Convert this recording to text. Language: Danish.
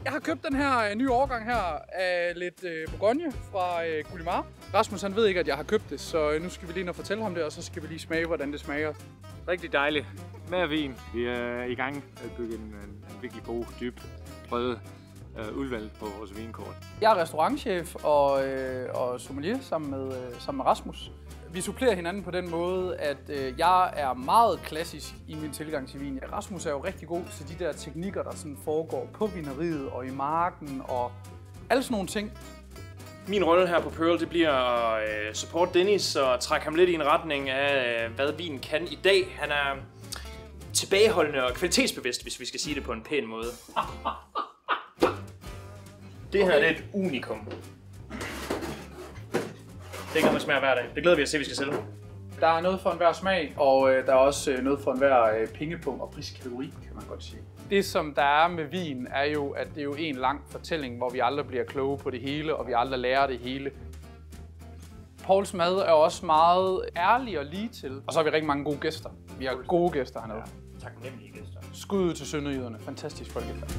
Jeg har købt den her nye årgang her af lidt Bourgogne fra Gallimard. Rasmus han ved ikke, at jeg har købt det, så nu skal vi lige ind og fortælle ham det, og så skal vi lige smage, hvordan det smager. Rigtig dejligt. Mere vin. Vi er i gang med at bygge en virkelig god, dyb, bred udvalg på vores vinkort. Jeg er restaurantchef og sommelier sammen med Rasmus. Vi supplerer hinanden på den måde, at jeg er meget klassisk i min tilgang til vin. Rasmus er jo rigtig god til de der teknikker, der sådan foregår på vineriet og i marken og alle sådan nogle ting. Min rolle her på Pearl, det bliver at support Dennis og trække ham lidt i en retning af, hvad vinen kan i dag. Han er tilbageholdende og kvalitetsbevidst, hvis vi skal sige det på en pæn måde. Det her er et unikum. Det kan man smage hver dag. Det glæder vi os til, at vi skal sælge. Der er noget for enhver smag, og der er også noget for enhver pengepunkt og priskategori, kan man godt sige. Det, som der er med vin, er jo, at det er jo en lang fortælling, hvor vi aldrig bliver kloge på det hele, og vi aldrig lærer det hele. Pauls mad er også meget ærlig og lige til, og så har vi rigtig mange gode gæster. Vi har gode gæster hernede. Ja, taknemmelige gæster. Skud til sønderjyderne. Fantastisk folkefærd.